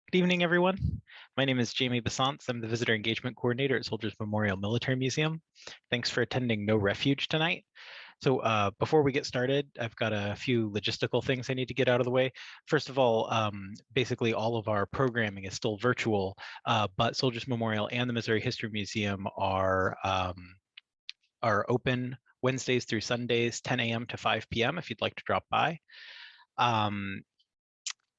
Good evening, everyone. My name is Jamie Besants. I'm the Visitor Engagement Coordinator at Soldiers Memorial Military Museum. Thanks for attending No Refuge tonight. So before we get started, I've got a few logistical things I need to get out of the way. First of all, basically all of our programming is still virtual, but Soldiers Memorial and the Missouri History Museum are open Wednesdays through Sundays, 10 a.m. to 5 p.m. if you'd like to drop by.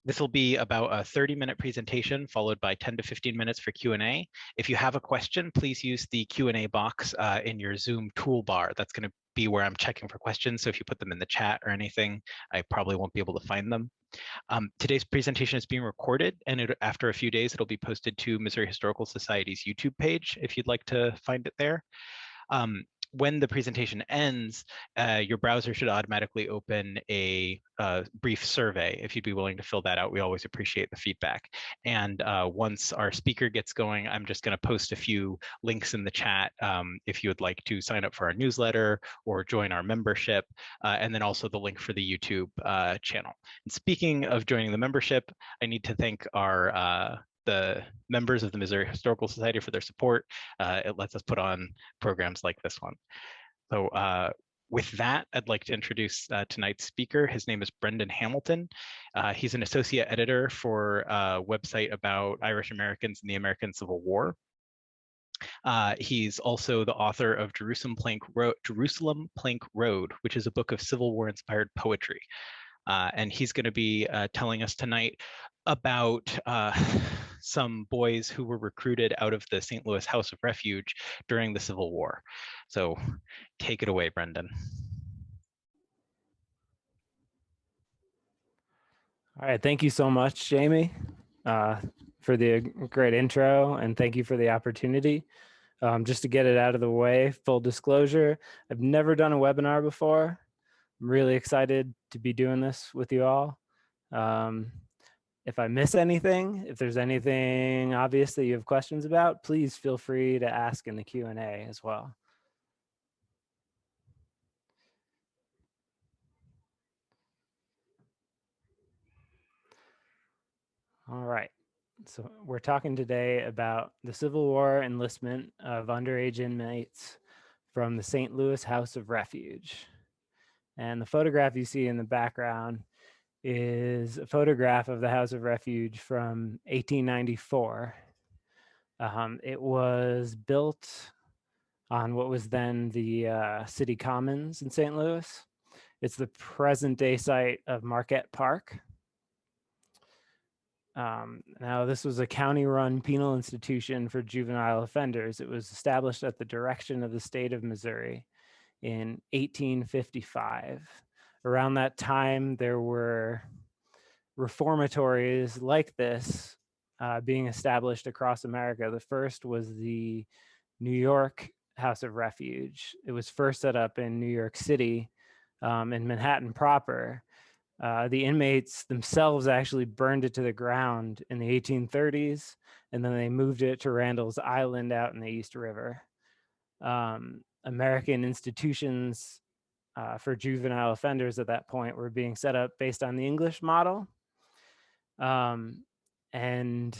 This will be about a 30-minute presentation followed by 10 to 15 minutes for Q&A. If you have a question, please use the Q&A box in your Zoom toolbar. That's going to be where I'm checking for questions. So if you put them in the chat or anything, I probably won't be able to find them. Today's presentation is being recorded, and after a few days, it'll be posted to Missouri Historical Society's YouTube page if you'd like to find it there. When the presentation ends, your browser should automatically open a brief survey. If you'd be willing to fill that out, we always appreciate the feedback. And once our speaker gets going, I'm just going to post a few links in the chat if you would like to sign up for our newsletter or join our membership, and then also the link for the YouTube channel. And speaking of joining the membership, I need to thank the members of the Missouri Historical Society for their support. It lets us put on programs like this one. So with that, I'd like to introduce tonight's speaker. His name is Brendan Hamilton. He's an associate editor for a website about Irish Americans in the American Civil War. He's also the author of Jerusalem Plank Road, which is a book of Civil War-inspired poetry. And he's going to be telling us tonight about some boys who were recruited out of the St. Louis House of Refuge during the Civil War. So take it away, Brendan. All right, thank you so much, Jamie, for the great intro, and thank you for the opportunity. Just to get it out of the way, full disclosure, I've never done a webinar before. I'm really excited to be doing this with you all. If I miss anything, if there's anything obvious that you have questions about, please feel free to ask in the Q&A as well. All right, so we're talking today about the Civil War enlistment of underage inmates from the St. Louis House of Refuge. And the photograph you see in the background is a photograph of the House of Refuge from 1894. It was built on what was then the City Commons in St. Louis. It's the present day site of Marquette Park. Now, this was a county-run penal institution for juvenile offenders. It was established at the direction of the state of Missouri in 1855. Around that time, there were reformatories like this being established across America. The first was the New York House of Refuge. It was first set up in New York City, in Manhattan proper. The inmates themselves actually burned it to the ground in the 1830s, and then they moved it to Randall's Island out in the East River. American institutions for juvenile offenders at that point were being set up based on the English model. And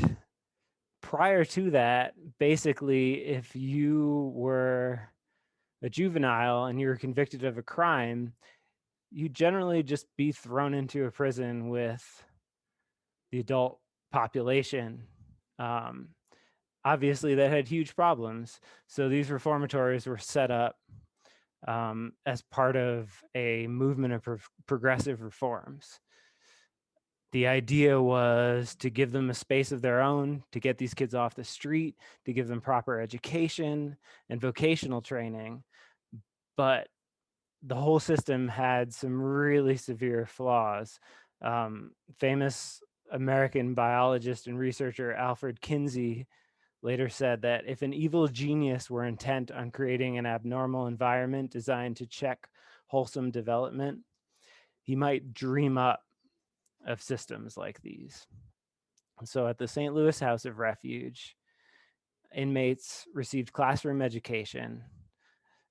prior to that, basically, if you were a juvenile and you were convicted of a crime, you generally just be thrown into a prison with the adult population. Obviously, that had huge problems. So these reformatories were set up as part of a movement of progressive reforms. The idea was to give them a space of their own, to get these kids off the street, to give them proper education and vocational training. But the whole system had some really severe flaws. Famous American biologist and researcher Alfred Kinsey later said that if an evil genius were intent on creating an abnormal environment designed to check wholesome development, he might dream up of systems like these. So at the St. Louis House of Refuge, inmates received classroom education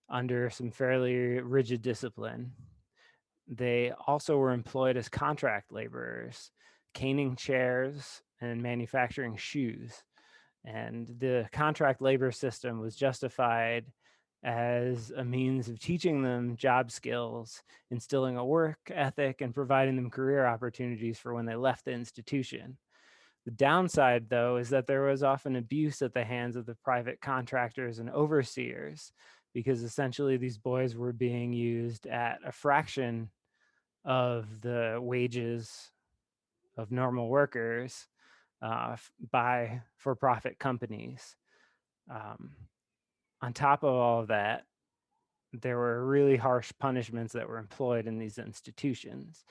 under some fairly rigid discipline. They also were employed as contract laborers, caning chairs and manufacturing shoes. And the contract labor system was justified as a means of teaching them job skills, instilling a work ethic, and providing them career opportunities for when they left the institution. The downside, though, is that there was often abuse at the hands of the private contractors and overseers, because essentially these boys were being used at a fraction of the wages of normal workers by for-profit companies. On top of all of that, there were really harsh punishments that were employed in these institutions.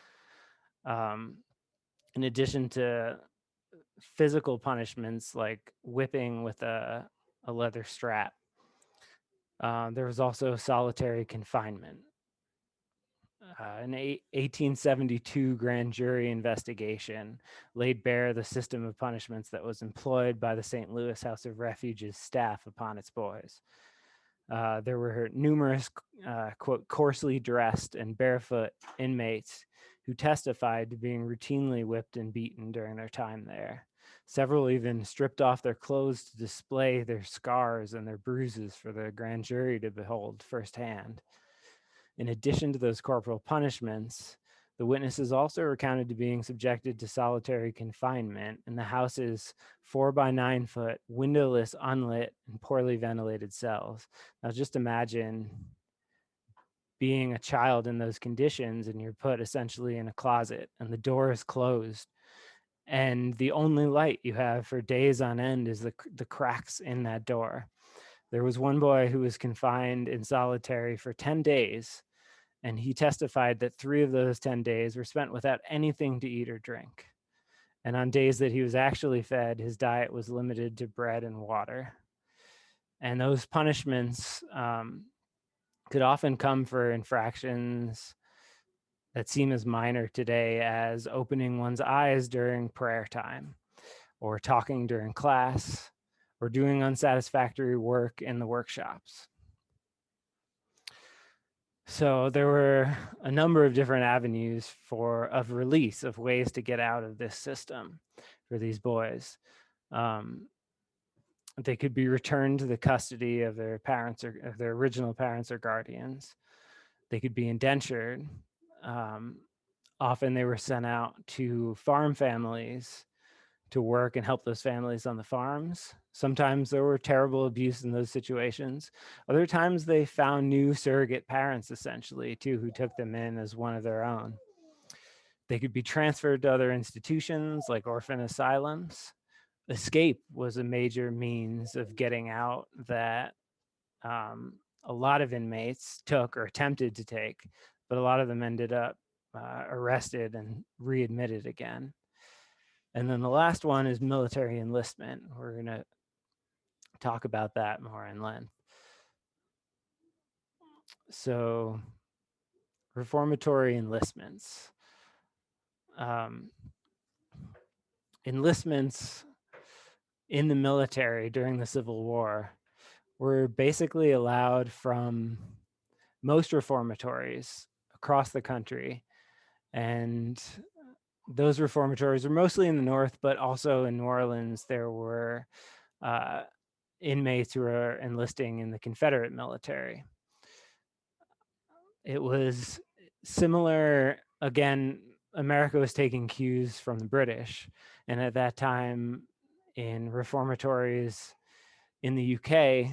In addition to physical punishments like whipping with a leather strap, there was also solitary confinement. An 1872 grand jury investigation laid bare the system of punishments that was employed by the St. Louis House of Refuge's staff upon its boys. There were numerous, quote, coarsely dressed and barefoot inmates who testified to being routinely whipped and beaten during their time there. Several even stripped off their clothes to display their scars and their bruises for the grand jury to behold firsthand. In addition to those corporal punishments, the witnesses also recounted to being subjected to solitary confinement in the house's 4-by-9 foot, windowless, unlit, and poorly ventilated cells. Now just imagine being a child in those conditions and you're put essentially in a closet and the door is closed. And the only light you have for days on end is the cracks in that door. There was one boy who was confined in solitary for 10 days. And he testified that 3 of those 10 days were spent without anything to eat or drink. And on days that he was actually fed, his diet was limited to bread and water. And those punishments could often come for infractions that seem as minor today as opening one's eyes during prayer time, or talking during class, or doing unsatisfactory work in the workshops. So there were a number of different avenues of release, of ways to get out of this system for these boys. They could be returned to the custody of their parents or of their original parents or guardians. They could be indentured. Often they were sent out to farm families to work and help those families on the farms. Sometimes there were terrible abuse in those situations. Other times they found new surrogate parents, essentially, too, who took them in as one of their own. They could be transferred to other institutions like orphan asylums. Escape was a major means of getting out that a lot of inmates took or attempted to take, but a lot of them ended up arrested and readmitted again. And then the last one is military enlistment. We're going to talk about that more in length. So, reformatory enlistments. Enlistments in the military during the Civil War were basically allowed from most reformatories across the country. And those reformatories were mostly in the North, but also in New Orleans, there were inmates who were enlisting in the Confederate military. It was similar, again, America was taking cues from the British. And at that time, in reformatories in the UK,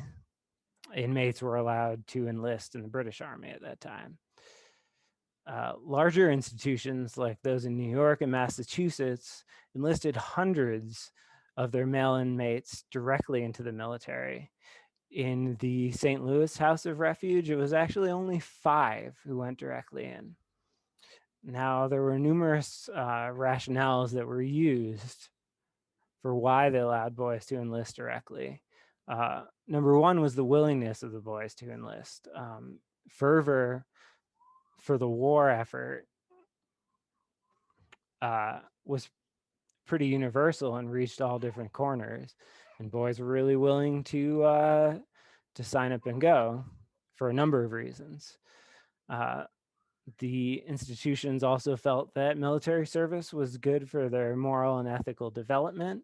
inmates were allowed to enlist in the British Army at that time. Larger institutions like those in New York and Massachusetts enlisted hundreds of their male inmates directly into the military. In the St. Louis House of Refuge, it was actually only 5 who went directly in. Now, there were numerous rationales that were used for why they allowed boys to enlist directly. Number one was the willingness of the boys to enlist. Fervor for the war effort was pretty universal and reached all different corners. And boys were really willing to sign up and go for a number of reasons. The institutions also felt that military service was good for their moral and ethical development.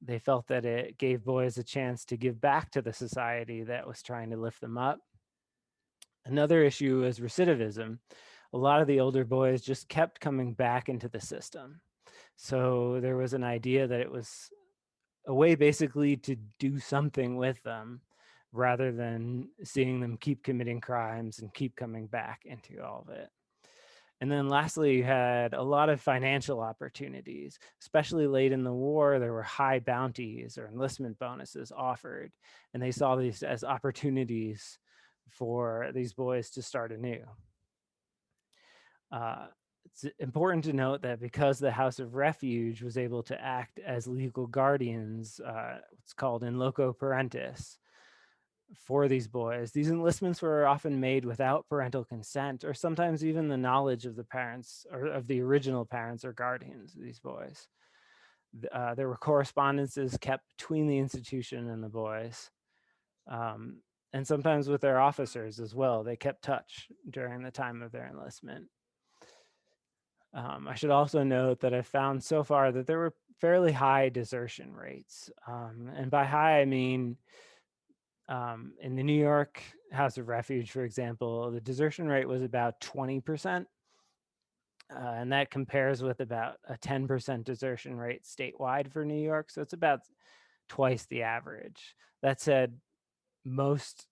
They felt that it gave boys a chance to give back to the society that was trying to lift them up. Another issue is recidivism. A lot of the older boys just kept coming back into the system. So there was an idea that it was a way basically to do something with them rather than seeing them keep committing crimes and keep coming back into all of it. And then lastly, you had a lot of financial opportunities, especially late in the war. There were high bounties or enlistment bonuses offered, and they saw these as opportunities for these boys to start anew. It's important to note that because the House of Refuge was able to act as legal guardians, what's called in loco parentis, for these boys, these enlistments were often made without parental consent or sometimes even the knowledge of the parents or of the original parents or guardians of these boys. There were correspondences kept between the institution and the boys, and sometimes with their officers as well. They kept touch during the time of their enlistment. I should also note that I've found so far that there were fairly high desertion rates. And by high, I mean, in the New York House of Refuge, for example, the desertion rate was about 20%. And that compares with about a 10% desertion rate statewide for New York. So it's about twice the average. That said, most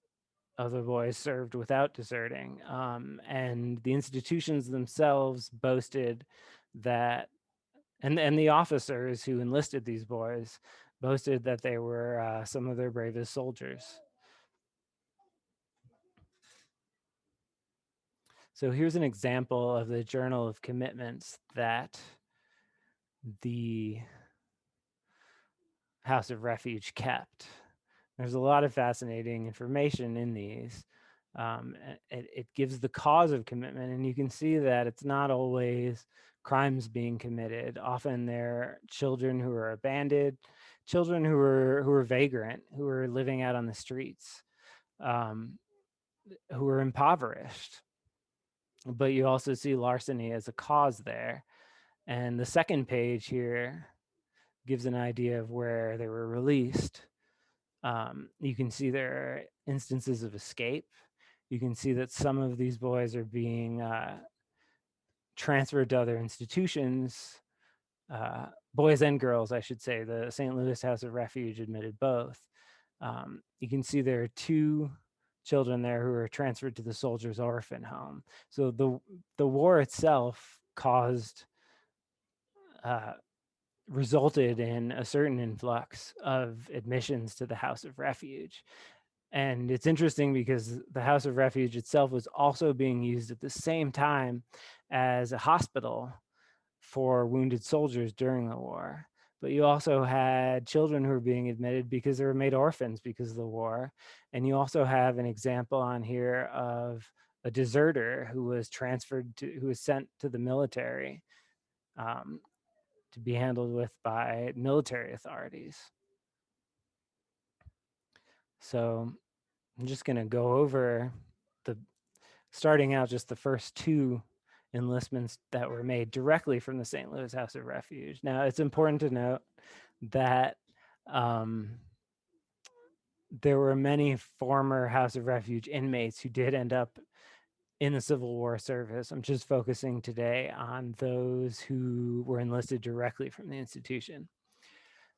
of the boys served without deserting. And the institutions themselves boasted that, and the officers who enlisted these boys boasted that they were some of their bravest soldiers. So here's an example of the Journal of Commitments that the House of Refuge kept. There's a lot of fascinating information in these. It gives the cause of commitment, and you can see that it's not always crimes being committed. Often they're children who are abandoned, children who are vagrant, who are living out on the streets, who are impoverished. But you also see larceny as a cause there. And the second page here gives an idea of where they were released. You can see there are instances of escape. You can see that some of these boys are being transferred to other institutions, boys and girls, I should say. The St. Louis House of Refuge admitted both. You can see there are 2 children there who are transferred to the Soldiers' Orphan Home. So the war itself resulted in a certain influx of admissions to the House of Refuge. And it's interesting because the House of Refuge itself was also being used at the same time as a hospital for wounded soldiers during the war. But you also had children who were being admitted because they were made orphans because of the war. And you also have an example on here of a deserter who was who was sent to the military to be handled with by military authorities. So I'm just going to go over starting out just the first 2 enlistments that were made directly from the St. Louis House of Refuge. Now, it's important to note that there were many former House of Refuge inmates who did end up in the Civil War service. I'm just focusing today on those who were enlisted directly from the institution.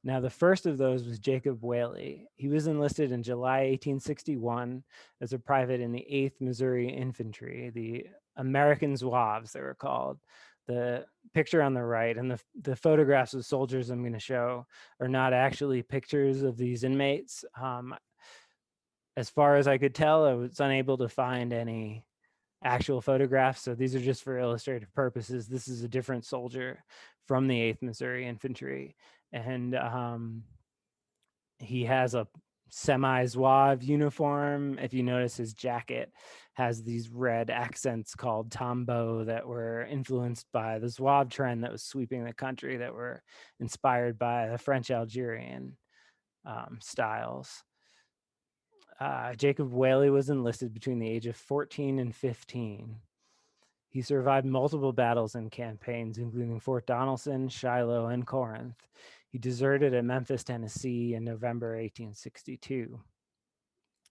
Now, the first of those was Jacob Whaley. He was enlisted in July 1861 as a private in the 8th Missouri Infantry, the American Zouaves, they were called. The picture on the right and the photographs of soldiers I'm going to show are not actually pictures of these inmates. As far as I could tell, I was unable to find any actual photographs, so these are just for illustrative purposes. This is a different soldier from the 8th Missouri Infantry, and he has a semi-Zouave uniform. If you notice, his jacket has these red accents called tombeau that were influenced by the Zouave trend that was sweeping the country, that were inspired by the French Algerian styles. Jacob Whaley was enlisted between the age of 14 and 15. He survived multiple battles and campaigns, including Fort Donelson, Shiloh, and Corinth. He deserted at Memphis, Tennessee in November 1862.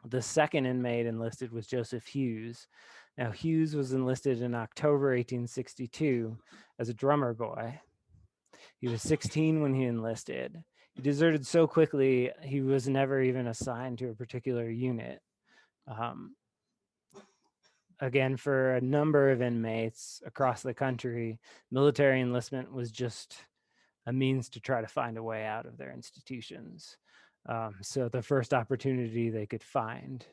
The second inmate enlisted was Joseph Hughes. Now, Hughes was enlisted in October 1862 as a drummer boy. He was 16 when he enlisted. He deserted so quickly, he was never even assigned to a particular unit. Again, for a number of inmates across the country, military enlistment was just a means to try to find a way out of their institutions. So the first opportunity they could find,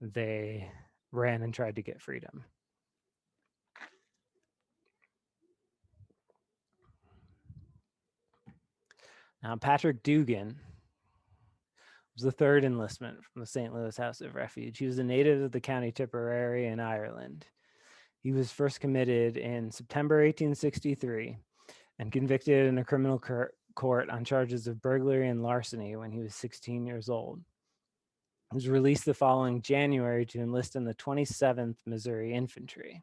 they ran and tried to get freedom. Now, Patrick Dugan was the third enlistment from the St. Louis House of Refuge. He was a native of the County Tipperary in Ireland. He was first committed in September 1863 and convicted in a criminal court on charges of burglary and larceny when he was 16 years old. He was released the following January to enlist in the 27th Missouri Infantry.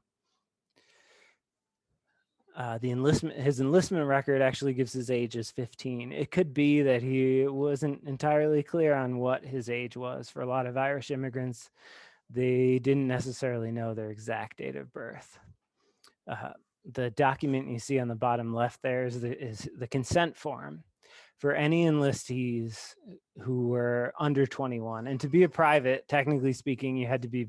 His enlistment record actually gives his age as 15. It could be that he wasn't entirely clear on what his age was. For a lot of Irish immigrants, they didn't necessarily know their exact date of birth. The document you see on the bottom left there is the consent form for any enlistees who were under 21. And to be a private, technically speaking, you had to be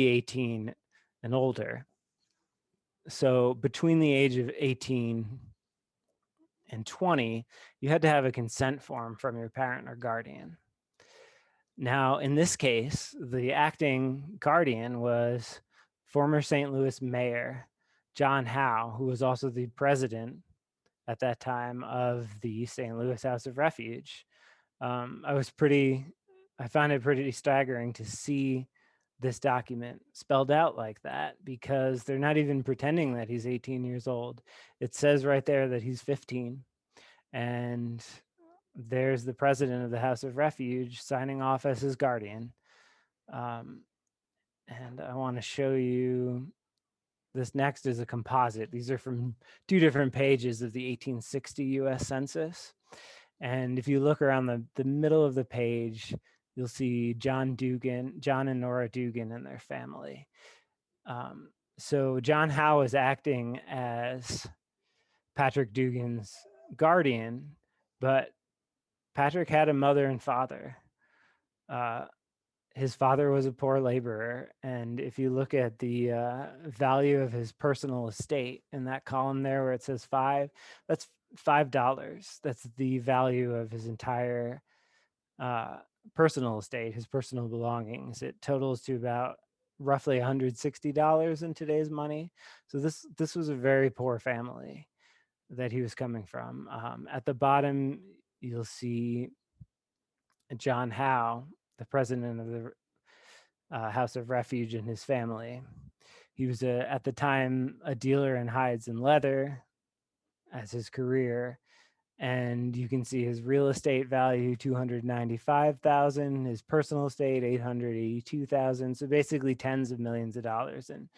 18 and older. So between the age of 18 and 20, you had to have a consent form from your parent or guardian. Now, in this case, the acting guardian was former St. Louis Mayor John Howe, who was also the president at that time of the St. Louis House of Refuge. I found it pretty staggering to see this document spelled out like that, because they're not even pretending that he's 18 years old. It says right there that he's 15, and there's the president of the House of Refuge signing off as his guardian. And I want to show you, this next is a composite. These are from 2 different pages of the 1860 US Census. And if you look around the middle of the page, you'll see John and Nora Dugan and their family. So John Howe is acting as Patrick Dugan's guardian, but Patrick had a mother and father. His father was a poor laborer, and if you look at the value of his personal estate in that column there where it says 5, that's $5. That's the value of his entire personal estate, his personal belongings. It totals to about roughly $160 in today's money. So this was a very poor family that he was coming from. At the bottom, you'll see John Howe, the president of the House of Refuge, and his family. He was at the time a dealer in hides and leather as his career. And you can see his real estate value, $295,000, his personal estate, $882,000. So basically tens of millions of dollars in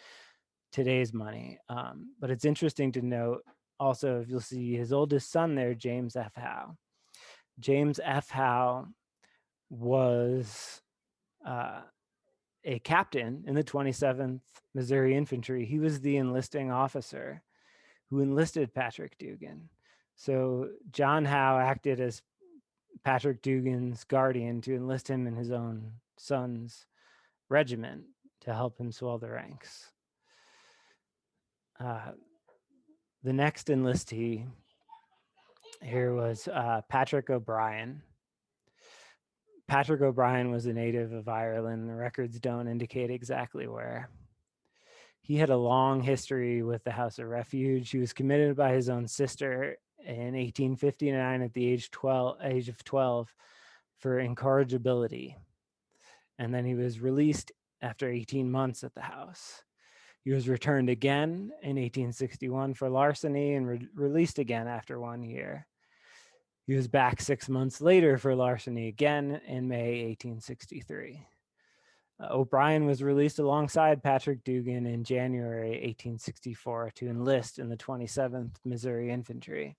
today's money. But it's interesting to note also, if you'll see his oldest son there, James F. Howe. James F. Howe was a captain in the 27th Missouri Infantry. He was the enlisting officer who enlisted Patrick Dugan. So John Howe acted as Patrick Dugan's guardian to enlist him in his own son's regiment to help him swell the ranks. The next enlistee here was Patrick O'Brien. Patrick O'Brien was a native of Ireland. The records don't indicate exactly where. He had a long history with the House of Refuge. He was committed by his own sister in 1859 at the age of 12 for incorrigibility. And then he was released after 18 months at the house. He was returned again in 1861 for larceny and released again after 1 year. He was back 6 months later for larceny again in May 1863. O'Brien was released alongside Patrick Dugan in January 1864 to enlist in the 27th Missouri Infantry.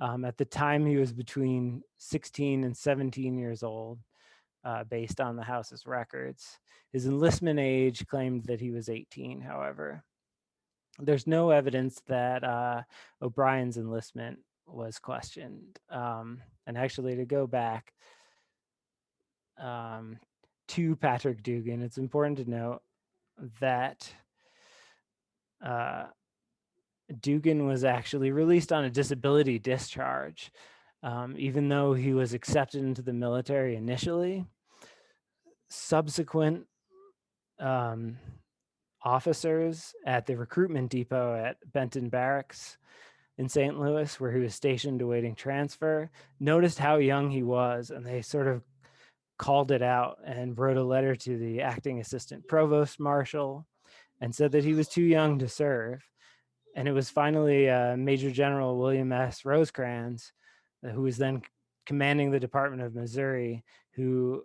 At the time, he was between 16 and 17 years old, based on the House's records. His enlistment age claimed that he was 18, however. There's no evidence that O'Brien's enlistment was questioned. And actually, to go back to Patrick Dugan, it's important to note that Dugan was actually released on a disability discharge. Even though he was accepted into the military initially, subsequent officers at the recruitment depot at Benton Barracks in St. Louis, where he was stationed awaiting transfer, noticed how young he was, and they sort of called it out and wrote a letter to the acting assistant provost marshal and said that he was too young to serve. And it was finally Major General William S. Rosecrans, who was then commanding the Department of Missouri, who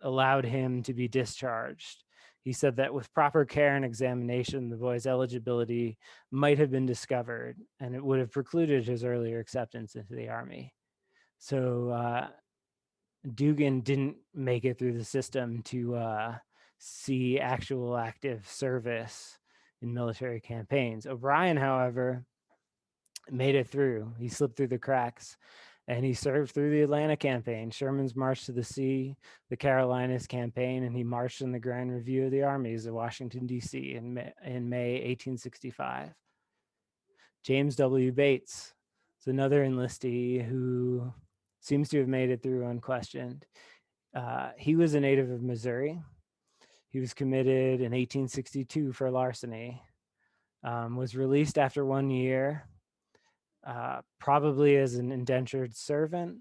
allowed him to be discharged. He said that with proper care and examination, the boy's eligibility might have been discovered, and it would have precluded his earlier acceptance into the Army. So Dugan didn't make it through the system to see actual active service in military campaigns. O'Brien, however, made it through. He slipped through the cracks, and he served through the Atlanta campaign, Sherman's March to the Sea, the Carolinas campaign, and he marched in the Grand Review of the Armies at Washington, D.C. in May 1865. James W. Bates is another enlistee who seems to have made it through unquestioned. He was a native of Missouri. He was committed in 1862 for larceny, was released after 1 year, probably as an indentured servant,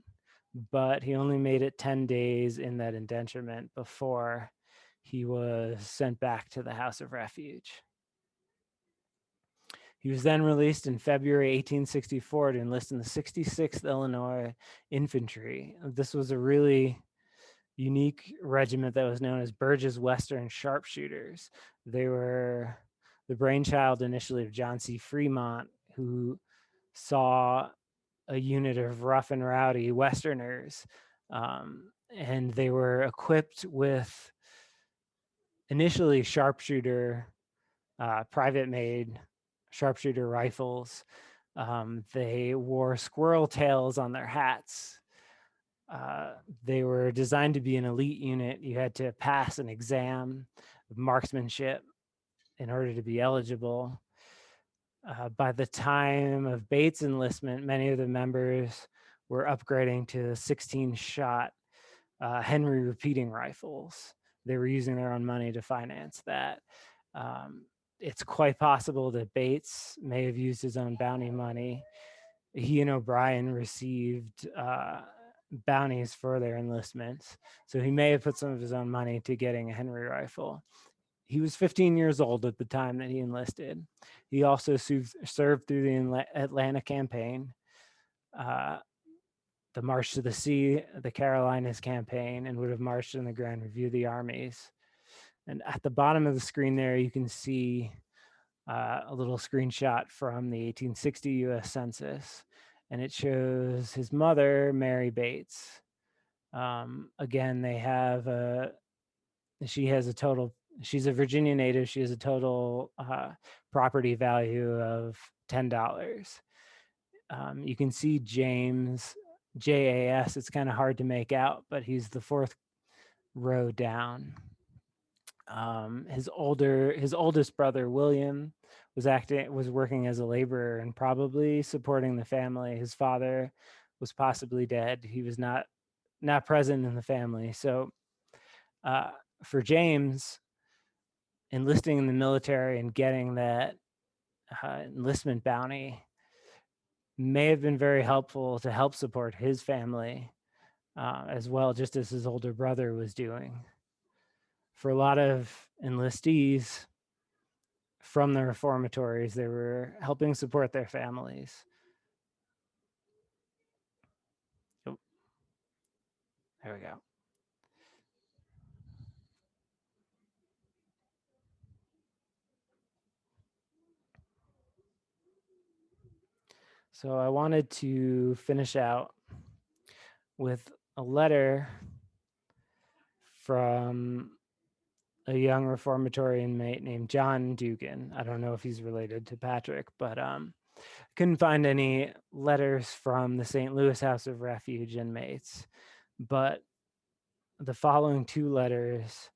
but he only made it 10 days in that indenturement before he was sent back to the House of Refuge. He was then released in February 1864 to enlist in the 66th Illinois Infantry. This was a really unique regiment that was known as Burge's Western Sharpshooters. They were the brainchild initially of John C. Fremont, who saw a unit of rough and rowdy Westerners, and they were equipped with initially sharpshooter, private-made sharpshooter rifles. They wore squirrel tails on their hats. They were designed to be an elite unit. You had to pass an exam of marksmanship in order to be eligible. By the time of Bates' enlistment, many of the members were upgrading to 16-shot Henry repeating rifles. They were using their own money to finance that. It's quite possible that Bates may have used his own bounty money. He and O'Brien received bounties for their enlistments, so he may have put some of his own money to getting a Henry rifle. He was 15 years old at the time that he enlisted. He also served through the Atlanta campaign, the March to the Sea, the Carolinas campaign, and would have marched in the Grand Review of the Armies. And at the bottom of the screen there, you can see a little screenshot from the 1860 U.S. Census, and it shows his mother, Mary Bates. Again, they have she's a Virginia native. She has a total property value of $10. You can see James, JAS. It's kind of hard to make out, but he's the fourth row down. His oldest brother, William, was working as a laborer and probably supporting the family. His father was possibly dead. He was not present in the family. So for James, enlisting in the military and getting that enlistment bounty may have been very helpful to help support his family as well, just as his older brother was doing. For a lot of enlistees from the reformatories, they were helping support their families. Oh, there we go. So I wanted to finish out with a letter from a young reformatory inmate named John Dugan. I don't know if he's related to Patrick, but couldn't find any letters from the St. Louis House of Refuge inmates. But the following two letters,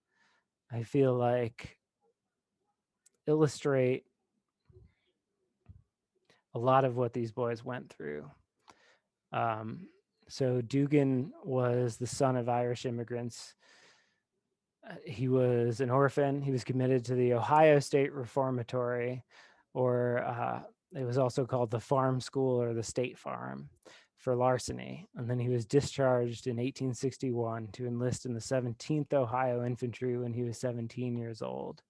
I feel like, illustrate a lot of what these boys went through. So Dugan was the son of Irish immigrants. He was an orphan. He was committed to the Ohio State Reformatory, or it was also called the Farm School or the State Farm, for larceny. And then he was discharged in 1861 to enlist in the 17th Ohio Infantry when he was 17 years old.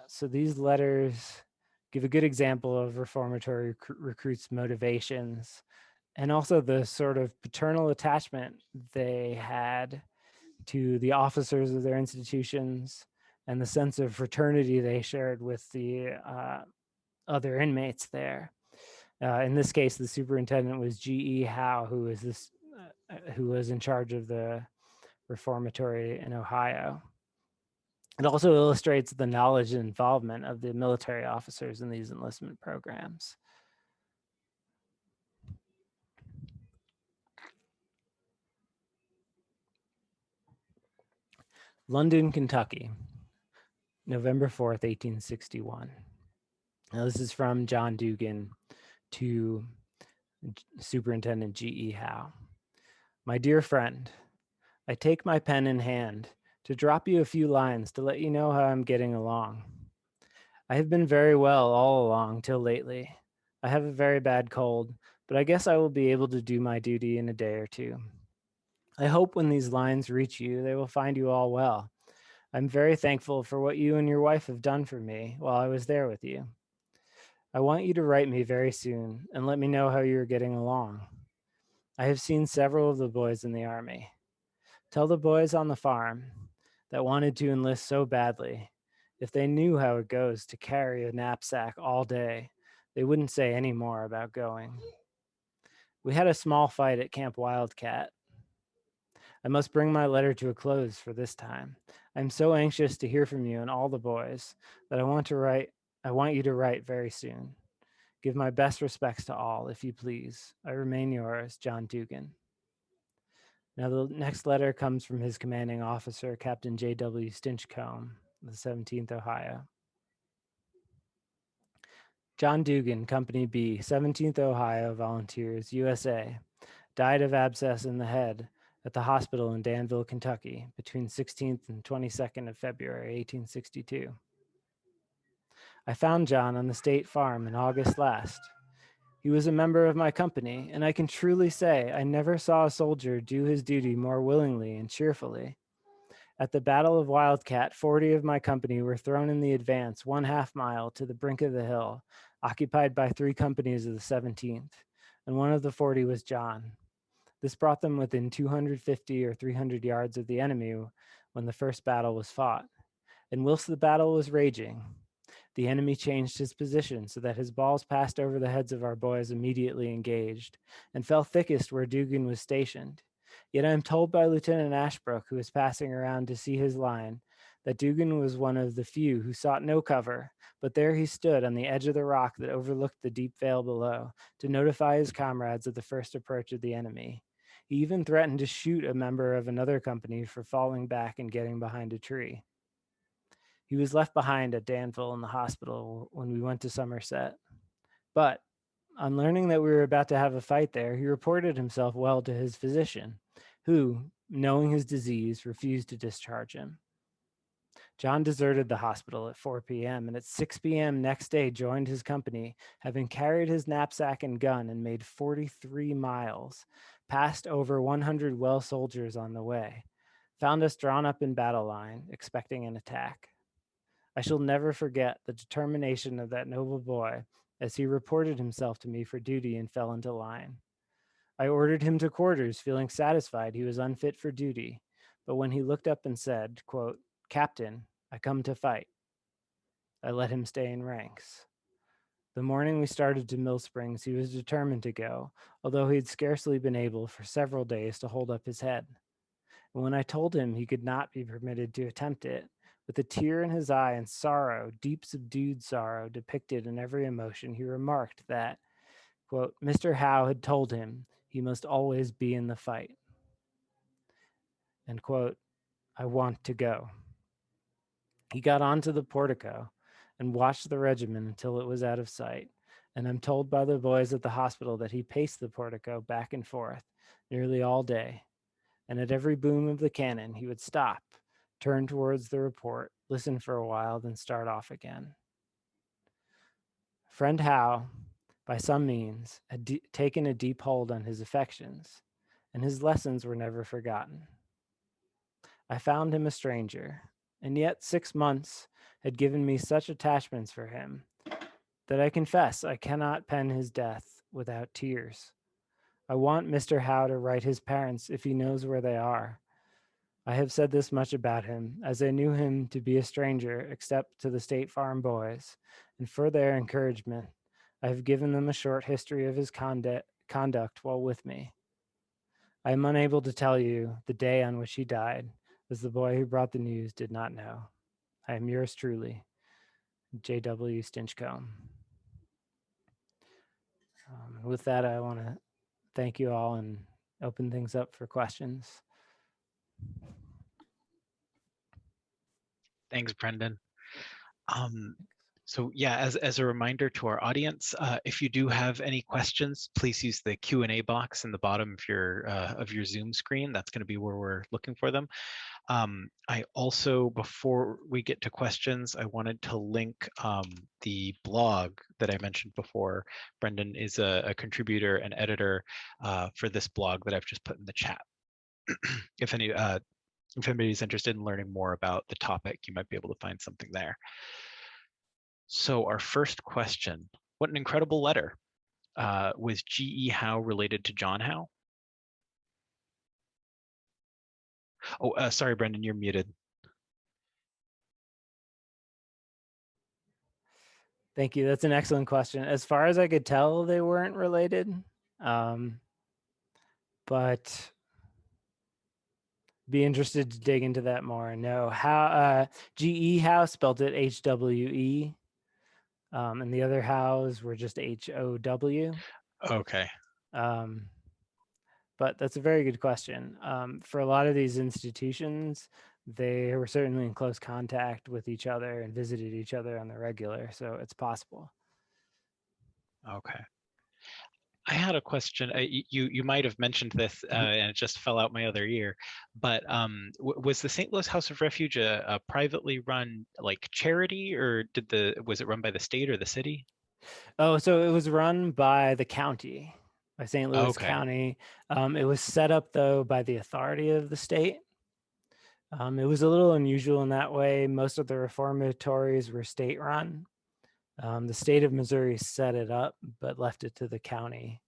So these letters give a good example of reformatory recruits' motivations, and also the sort of paternal attachment they had to the officers of their institutions and the sense of fraternity they shared with the other inmates there. In this case, the superintendent was G.E. Howe, who was in charge of the reformatory in Ohio. It also illustrates the knowledge and involvement of the military officers in these enlistment programs. London, Kentucky, November 4th, 1861. Now, this is from John Dugan to Superintendent G.E. Howe. My dear friend, I take my pen in hand to drop you a few lines to let you know how I'm getting along. I have been very well all along till lately. I have a very bad cold, but I guess I will be able to do my duty in a day or two. I hope when these lines reach you, they will find you all well. I'm very thankful for what you and your wife have done for me while I was there with you. I want you to write me very soon and let me know how you are getting along. I have seen several of the boys in the Army. Tell the boys on the farm that wanted to enlist so badly, if they knew how it goes to carry a knapsack all day, they wouldn't say any more about going. We had a small fight at Camp Wildcat. I must bring my letter to a close for this time. I'm so anxious to hear from you and all the boys that I want you to write very soon. Give my best respects to all, if you please. I remain yours, John Dugan. Now, the next letter comes from his commanding officer, Captain J.W. Stinchcomb, the 17th Ohio. John Dugan, Company B, 17th Ohio Volunteers, USA, died of abscess in the head at the hospital in Danville, Kentucky, between 16th and 22nd of February, 1862. I found John on the state farm in August last. He was a member of my company, and I can truly say I never saw a soldier do his duty more willingly and cheerfully. At the Battle of Wildcat, 40 of my company were thrown in the advance 1/2 mile to the brink of the hill, occupied by 3 companies of the 17th, and one of the 40 was John. This brought them within 250 or 300 yards of the enemy when the first battle was fought. And whilst the battle was raging, the enemy changed his position so that his balls passed over the heads of our boys immediately engaged and fell thickest where Dugan was stationed. Yet I am told by Lieutenant Ashbrook, who was passing around to see his line, that Dugan was one of the few who sought no cover, but there he stood on the edge of the rock that overlooked the deep vale below to notify his comrades of the first approach of the enemy. He even threatened to shoot a member of another company for falling back and getting behind a tree. He was left behind at Danville in the hospital when we went to Somerset. But on learning that we were about to have a fight there, he reported himself well to his physician, who, knowing his disease, refused to discharge him. John deserted the hospital at 4 p.m. and at 6 p.m. next day joined his company, having carried his knapsack and gun and made 43 miles, passed over 100 well soldiers on the way, found us drawn up in battle line, expecting an attack. I shall never forget the determination of that noble boy as he reported himself to me for duty and fell into line. I ordered him to quarters, feeling satisfied he was unfit for duty, but when he looked up and said, quote, "Captain, I come to fight," I let him stay in ranks. The morning we started to Mill Springs, he was determined to go, although he had scarcely been able for several days to hold up his head. And when I told him he could not be permitted to attempt it, with a tear in his eye and sorrow, deep subdued sorrow depicted in every emotion, he remarked that, quote, Mr. Howe had told him he must always be in the fight. And quote, I want to go. He got onto the portico and watched the regiment until it was out of sight. And I'm told by the boys at the hospital that he paced the portico back and forth nearly all day. And at every boom of the cannon, he would stop, turn towards the report, listen for a while, then start off again. Friend Howe, by some means, had taken a deep hold on his affections, and his lessons were never forgotten. I found him a stranger, and yet 6 months had given me such attachments for him that I confess I cannot pen his death without tears. I want Mr. Howe to write his parents if he knows where they are. I have said this much about him, as I knew him to be a stranger except to the State Farm boys, and for their encouragement, I have given them a short history of his conduct while with me. I am unable to tell you the day on which he died, as the boy who brought the news did not know. I am yours truly, J.W. Stinchcomb. With that, I want to thank you all and open things up for questions. Thanks, Brendan. So yeah, as a reminder to our audience, if you do have any questions, please use the Q&A box in the bottom of your Zoom screen. That's going to be where we're looking for them. I also, before we get to questions, I wanted to link the blog that I mentioned before. Brendan is a contributor and editor for this blog that I've just put in the chat. If anybody's interested in learning more about the topic, you might be able to find something there. So our first question, what an incredible letter. Was G.E. Howe related to John Howe? Oh, sorry, Brendan, you're muted. Thank you. That's an excellent question. As far as I could tell, they weren't related. But be interested to dig into that more and know how G.E. Howe spelled it H-W-E. And the other Howes were just H-O-W. Okay. But that's a very good question. For a lot of these institutions, they were certainly in close contact with each other and visited each other on the regular, so it's possible. Okay. I had a question. You might have mentioned this, and it just fell out my other ear. But was the St. Louis House of Refuge a privately run like charity, or was it run by the state or the city? Oh, so it was run by the county, by St. Louis Okay. County. It was set up though by the authority of the state. It was a little unusual in that way. Most of the reformatories were state run. The state of Missouri set it up, but left it to the county.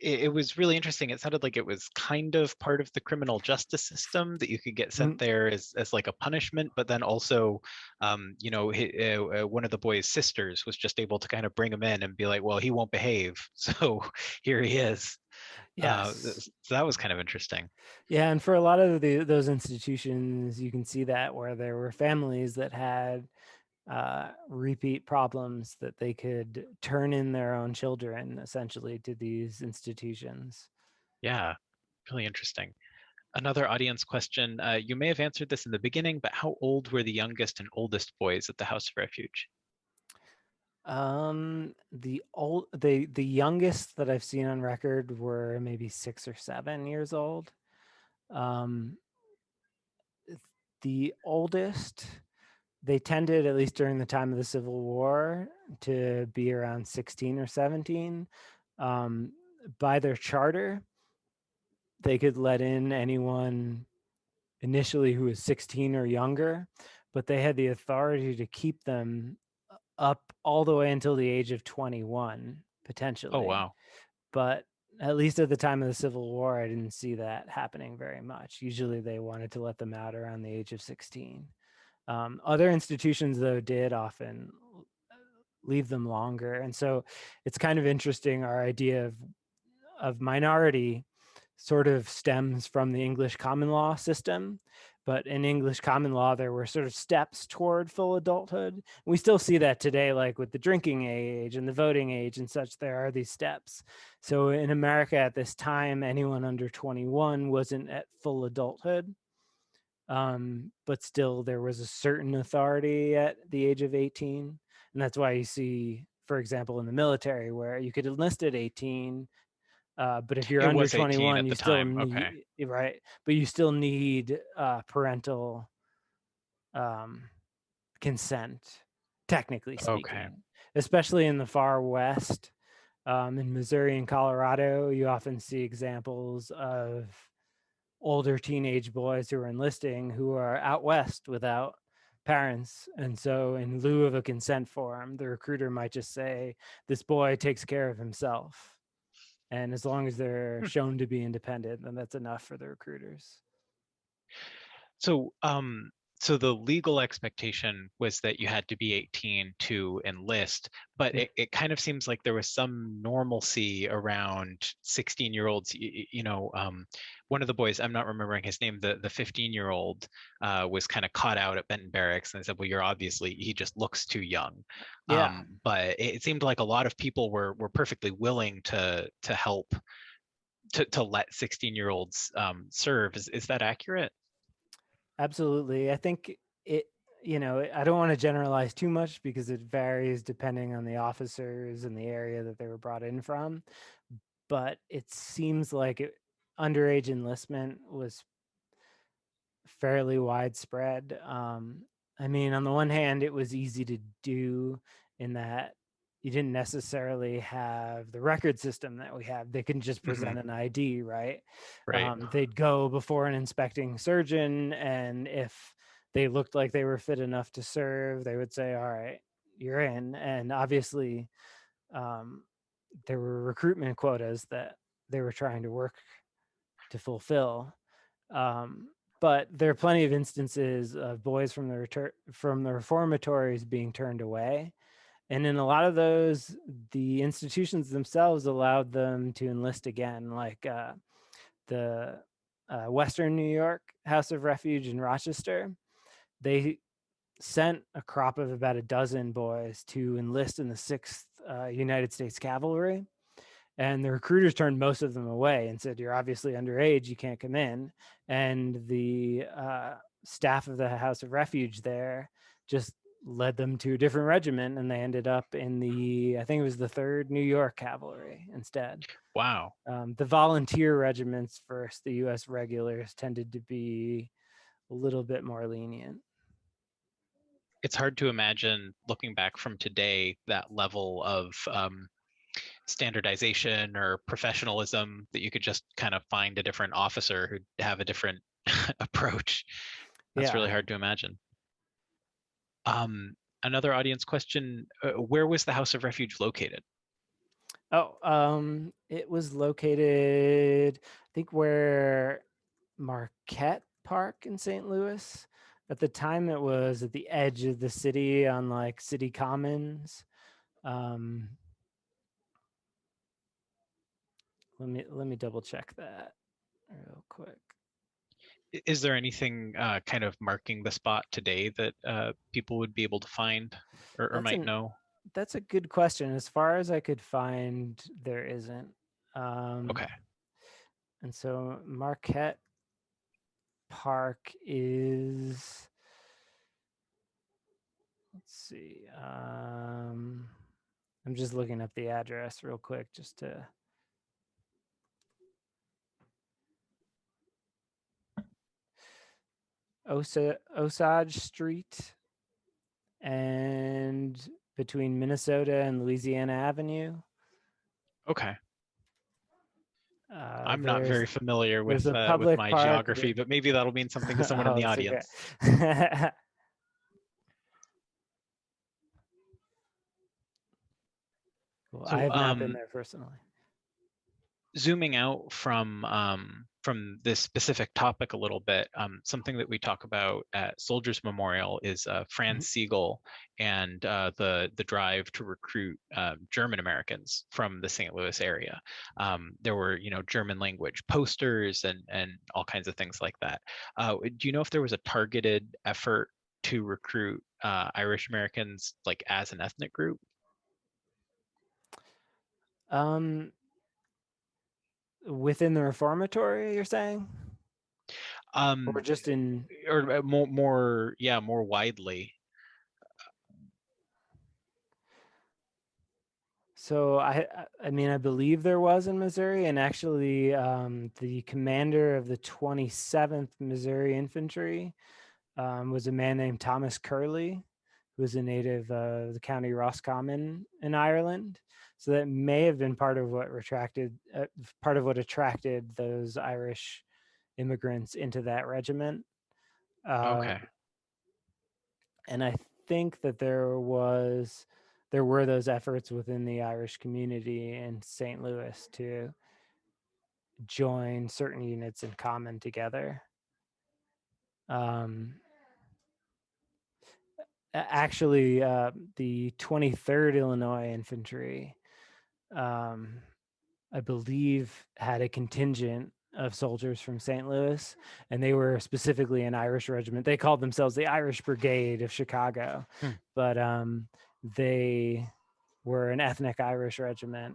It was really interesting. It sounded like it was kind of part of the criminal justice system that you could get sent there as like a punishment, but then also, one of the boy's sisters was just able to kind of bring him in and be like, well, he won't behave, so here he is. Yes. So that was kind of interesting. Yeah, and for a lot of those institutions, you can see that where there were families that had repeat problems that they could turn in their own children essentially to these institutions. Yeah, really interesting. Another audience question. You may have answered this in the beginning, but how old were the youngest and oldest boys at the House of Refuge? The youngest that I've seen on record were maybe 6 or 7 years old. The oldest, they tended, at least during the time of the Civil War, to be around 16 or 17. By their charter, they could let in anyone initially who was 16 or younger, but they had the authority to keep them up all the way until the age of 21, potentially. Oh, wow. But at least at the time of the Civil War, I didn't see that happening very much. Usually they wanted to let them out around the age of 16. Other institutions, though, did often leave them longer. And so it's kind of interesting. Our idea of minority sort of stems from the English common law system. But in English common law, there were sort of steps toward full adulthood. We still see that today, like with the drinking age and the voting age and such, there are these steps. So in America at this time, anyone under 21 wasn't at full adulthood. But still there was a certain authority at the age of 18. And that's why you see, for example, in the military where you could enlist at 18, but if you're It under was 18 21, at you the still time. Okay. need, right? But you still need parental consent, technically Okay. speaking, especially in the far West. In Missouri and Colorado, you often see examples of older teenage boys who are enlisting who are out West without parents. And so in lieu of a consent form, the recruiter might just say, this boy takes care of himself. And as long as they're Hmm. shown to be independent, then that's enough for the recruiters. So, so the legal expectation was that you had to be 18 to enlist, but Yeah. it kind of seems like there was some normalcy around 16-year-olds. One of the boys, I'm not remembering his name, the 15-year-old was kind of caught out at Benton Barracks, and they said, well, he just looks too young. Yeah, But it seemed like a lot of people were perfectly willing to help to let 16-year-olds serve. Is that accurate? absolutely. I think it, I don't want to generalize too much because it varies depending on the officers and the area that they were brought in from. But it seems like underage enlistment was fairly widespread. I mean, on the one hand, it was easy to do in that you didn't necessarily have the record system that we have. They couldn't just present an ID, right? Right. They'd go before an inspecting surgeon, and if they looked like they were fit enough to serve, they would say, all right, you're in. And obviously, there were recruitment quotas that they were trying to work to fulfill. But there are plenty of instances of boys from the reformatories being turned away. And in a lot of those, the institutions themselves allowed them to enlist again, like the Western New York House of Refuge in Rochester. They sent a crop of about a dozen boys to enlist in the 6th United States Cavalry. And the recruiters turned most of them away and said, you're obviously underage, you can't come in. And the staff of the House of Refuge there just led them to a different regiment, and they ended up in I think it was the 3rd New York Cavalry instead. Wow. The volunteer regiments versus the US regulars tended to be a little bit more lenient. It's hard to imagine looking back from today that level of standardization or professionalism that you could just kind of find a different officer who'd have a different approach. That's Yeah. really hard to imagine. Another audience question, where was the House of Refuge located? It was located, I think, where Marquette Park in St. Louis. At the time, it was at the edge of the city on like city commons. Um, let me double check that real quick. Is there anything kind of marking the spot today that people would be able to find or might know? That's a good question. As far as I could find, there isn't. Okay. And so Marquette Park is, let's see. I'm just looking up the address real quick just to. Osage Street and between Minnesota and Louisiana Avenue. Okay. I'm not There's very familiar there's a with public my park. geography, but maybe that'll mean something to someone in Oh, the that's okay. audience. Well, I So have not been there personally. zooming out from this specific topic a little bit, something that we talk about at Soldiers Memorial is Franz Siegel and the drive to recruit German Americans from the St. Louis area. There were, German language posters and all kinds of things like that. Do you know if there was a targeted effort to recruit Irish Americans like as an ethnic group? Within the Reformatory, you're saying? Or Um, just in... or more widely. So I mean, I believe there was in Missouri, and actually the commander of the 27th Missouri Infantry was a man named Thomas Curley, who was a native of the county Roscommon in Ireland. So that may have been part of what attracted those Irish immigrants into that regiment. Okay. And I think that there were those efforts within the Irish community in St. Louis to join certain units in common together. Actually, the 23rd Illinois Infantry, I believe, had a contingent of soldiers from St. Louis, and they were specifically an Irish regiment. They called themselves the Irish Brigade of Chicago, but they were an ethnic Irish regiment,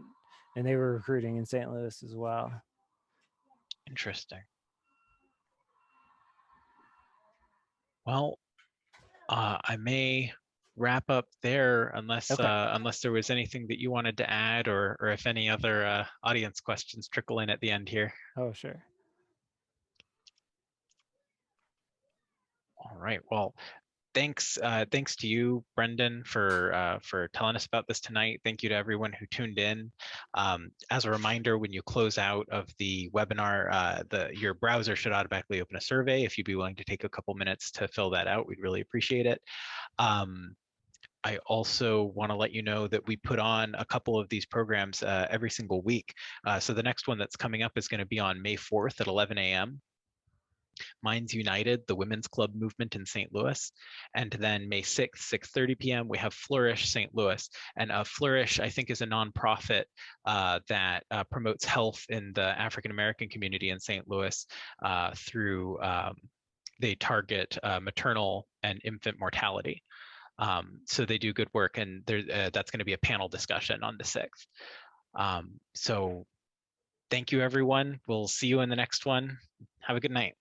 and they were recruiting in St. Louis as well. Interesting. Well, I may wrap up there unless there was anything that you wanted to add, or if any other audience questions trickle in at the end here. Oh, sure. All right. Well, thanks to you, Brendan, for telling us about this tonight. Thank you to everyone who tuned in. As a reminder, when you close out of the webinar, your browser should automatically open a survey. If you'd be willing to take a couple minutes to fill that out, we'd really appreciate it. I also want to let you know that we put on a couple of these programs every single week. So the next one that's coming up is going to be on May 4th at 11 a.m. Minds United, the women's club movement in St. Louis. And then May 6th, 6:30 p.m., we have Flourish St. Louis. And Flourish, I think, is a nonprofit that promotes health in the African-American community in St. Louis through, they target maternal and infant mortality. So they do good work, and that's going to be a panel discussion on the 6th. So thank you, everyone. We'll see you in the next one. Have a good night.